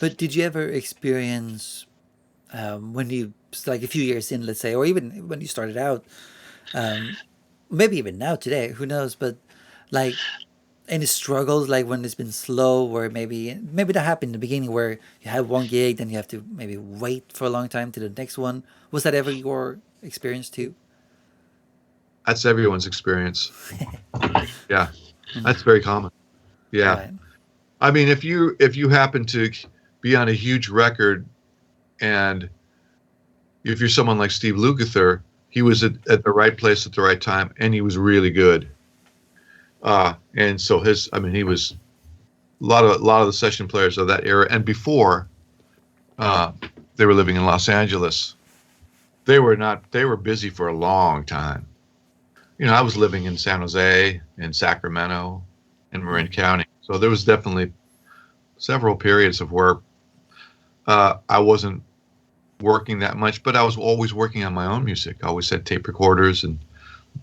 But did you ever experience when you like a few years in, let's say, or even when you started out, um, maybe even now today, who knows? But like any struggles, like when it's been slow, where maybe that happened in the beginning, where you have one gig, then you have to maybe wait for a long time to the next one. Was that ever your experience too? That's everyone's experience. Yeah, Hmm. that's very common. Yeah, Right. I mean, if you happen to be on a huge record, and if you're someone like Steve Lukather, he was at the right place at the right time, and he was really good. And so I mean, he was a lot of the session players of that era and before. Uh, they were living in Los Angeles. They were not. They were busy for a long time. I was living in San Jose and Sacramento and Marin Hmm. County, so there was definitely several periods of where I wasn't working that much, but I was always working on my own music. I always had tape recorders and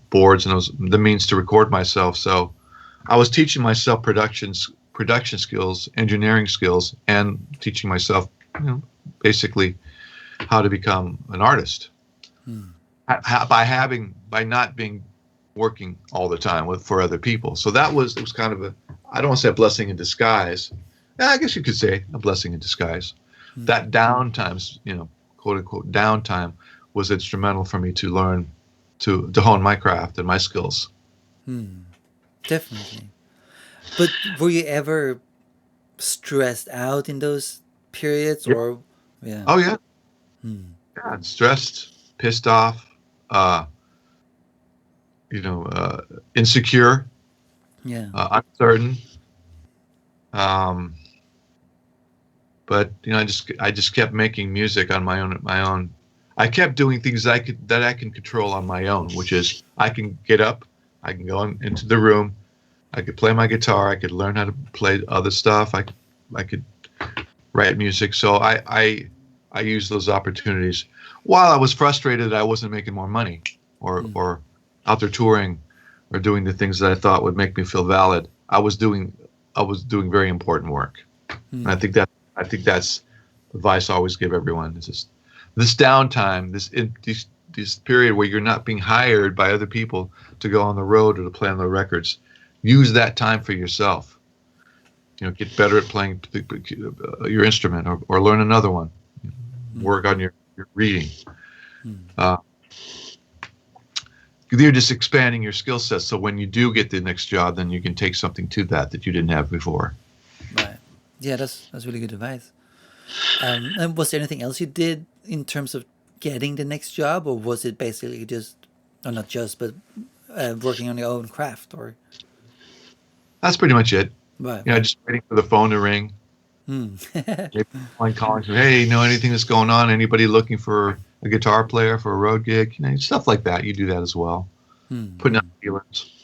boards, and those the means to record myself. So I was teaching myself production skills, engineering skills, and teaching myself, basically how to become an artist Hmm. by not being working all the time for other people. So it was kind of I don't want to say a blessing in disguise. Yeah, I guess you could say a blessing in disguise. Hmm. That downtime, quote unquote downtime, was instrumental for me to learn to hone my craft and my skills. Hmm. Definitely. But were you ever stressed out in those periods, Yeah. or yeah? Oh yeah. Hmm. Yeah. Stressed, pissed off, uh, insecure, Yeah. uncertain. Um, but I just kept making music on my own. I kept doing things that I can control on my own, which is I can get up, I can go into the room, I could play my guitar, I could learn how to play other stuff, I could write music. So I used those opportunities while I was frustrated that I wasn't making more money, or Hmm. or out there touring, or doing the things that I thought would make me feel valid. I was doing very important work. And I Hmm. think that's advice I always give everyone. Is this downtime, this period where you're not being hired by other people to go on the road or to play on the records. Use that time for yourself. Get better at playing your instrument, or learn another one. Hmm. Work on your reading. Hmm. Uh, you're just expanding your skill set. So when you do get the next job, then you can take something to that you didn't have before. Right. Yeah, that's really good advice. And was there anything else you did in terms of getting the next job, or was it basically just, or not just, but working on your own craft, or That's pretty much it. right? Just waiting for the phone to ring. Hmm. Maybe calling, saying, hey, anything that's going on? Anybody looking for a guitar player for a road gig? Stuff like that. You do that as well. Hmm. Putting out Hmm. feelers.